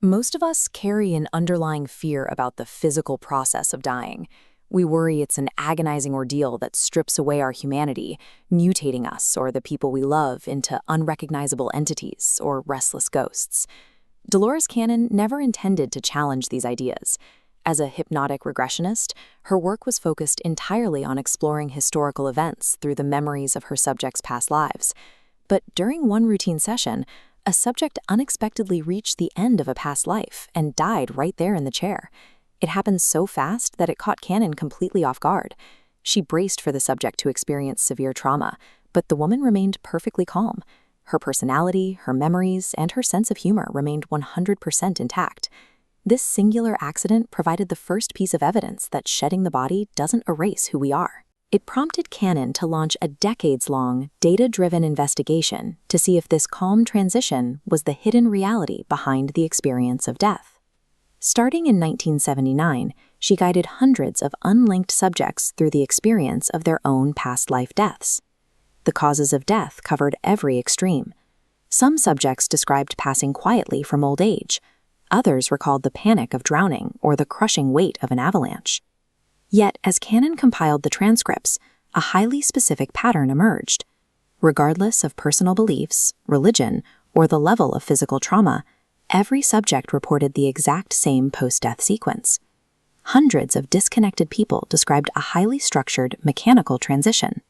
Most of us carry an underlying fear about the physical process of dying. We worry it's an agonizing ordeal that strips away our humanity, mutating us or the people we love into unrecognizable entities or restless ghosts. Dolores Cannon never intended to challenge these ideas. As a hypnotic regressionist, her work was focused entirely on exploring historical events through the memories of her subjects' past lives. But during one routine session, a subject unexpectedly reached the end of a past life and died right there in the chair. It happened so fast that it caught Cannon completely off guard. She braced for the subject to experience severe trauma, but the woman remained perfectly calm. Her personality, her memories, and her sense of humor remained 100% intact. This singular accident provided the first piece of evidence that shedding the body doesn't erase who we are. It prompted Cannon to launch a decades-long, data-driven investigation to see if this calm transition was the hidden reality behind the experience of death. Starting in 1979, she guided hundreds of unlinked subjects through the experience of their own past life deaths. The causes of death covered every extreme. Some subjects described passing quietly from old age. Others recalled the panic of drowning or the crushing weight of an avalanche. Yet, as Cannon compiled the transcripts, a highly specific pattern emerged. Regardless of personal beliefs, religion, or the level of physical trauma, every subject reported the exact same post-death sequence. Hundreds of disconnected people described a highly structured, mechanical transition.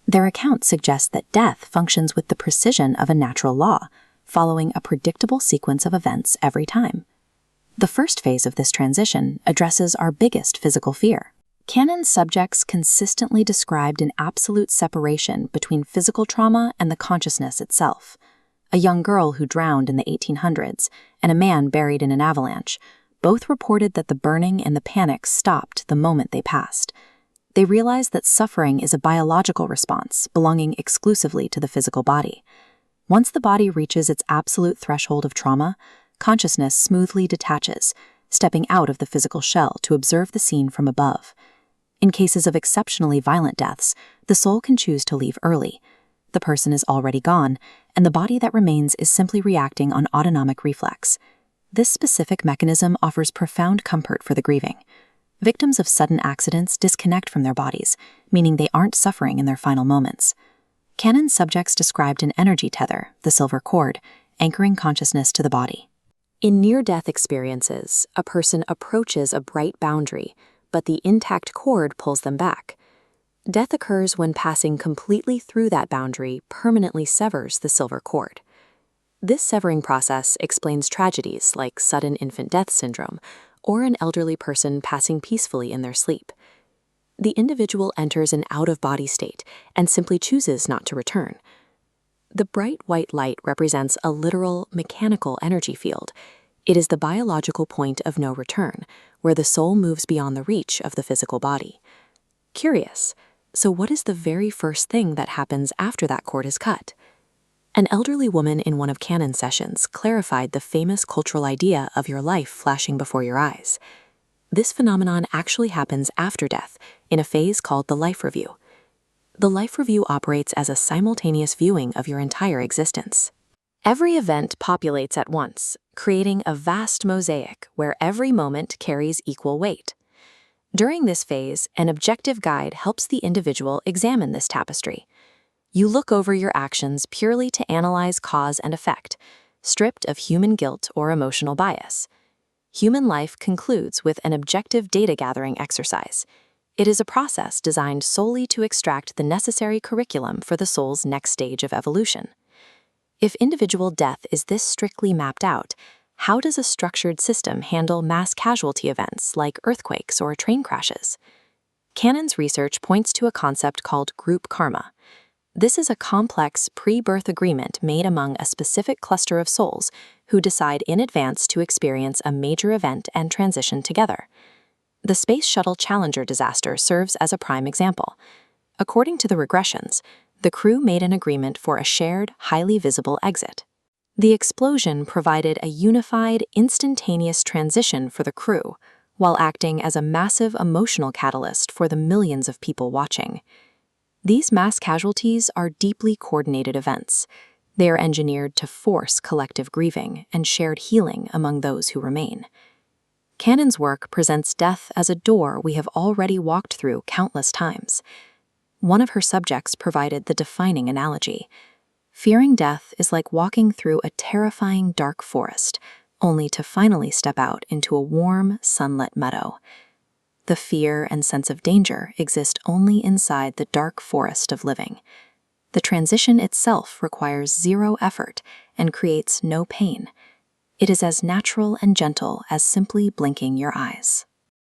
Their accounts suggest that death functions with the precision of a natural law, following a predictable sequence of events every time. The first phase of this transition addresses our biggest physical fear. Cannon's subjects consistently described an absolute separation between physical trauma and the consciousness itself. A young girl who drowned in the 1800s and a man buried in an avalanche both reported that the burning and the panic stopped the moment they passed. They realized that suffering is a biological response belonging exclusively to the physical body. Once the body reaches its absolute threshold of trauma, consciousness smoothly detaches, stepping out of the physical shell to observe the scene from above. In cases of exceptionally violent deaths, the soul can choose to leave early. The person is already gone, and the body that remains is simply reacting on autonomic reflex. This specific mechanism offers profound comfort for the grieving. Victims of sudden accidents disconnect from their bodies, meaning they aren't suffering in their final moments. Cannon's subjects described an energy tether, the silver cord, anchoring consciousness to the body. In near-death experiences, a person approaches a bright boundary, but the intact cord pulls them back. Death occurs when passing completely through that boundary permanently severs the silver cord. This severing process explains tragedies like sudden infant death syndrome or an elderly person passing peacefully in their sleep. The individual enters an out-of-body state and simply chooses not to return. The bright white light represents a literal, mechanical energy field. It is the biological point of no return, where the soul moves beyond the reach of the physical body. Curious, so what is the very first thing that happens after that cord is cut? An elderly woman in one of Cannon's sessions clarified the famous cultural idea of your life flashing before your eyes. This phenomenon actually happens after death, in a phase called the life review. The life review operates as a simultaneous viewing of your entire existence. Every event populates at once, creating a vast mosaic where every moment carries equal weight. During this phase, an objective guide helps the individual examine this tapestry. You look over your actions purely to analyze cause and effect, stripped of human guilt or emotional bias. Human life concludes with an objective data-gathering exercise. It is a process designed solely to extract the necessary curriculum for the soul's next stage of evolution. If individual death is this strictly mapped out, how does a structured system handle mass casualty events like earthquakes or train crashes? Cannon's research points to a concept called group karma. This is a complex pre-birth agreement made among a specific cluster of souls who decide in advance to experience a major event and transition together. The Space Shuttle Challenger disaster serves as a prime example. According to the regressions, the crew made an agreement for a shared, highly visible exit. The explosion provided a unified, instantaneous transition for the crew, while acting as a massive emotional catalyst for the millions of people watching. These mass casualties are deeply coordinated events. They are engineered to force collective grieving and shared healing among those who remain. Cannon's work presents death as a door we have already walked through countless times. One of her subjects provided the defining analogy. Fearing death is like walking through a terrifying dark forest, only to finally step out into a warm, sunlit meadow. The fear and sense of danger exist only inside the dark forest of living. The transition itself requires zero effort and creates no pain. It is as natural and gentle as simply blinking your eyes.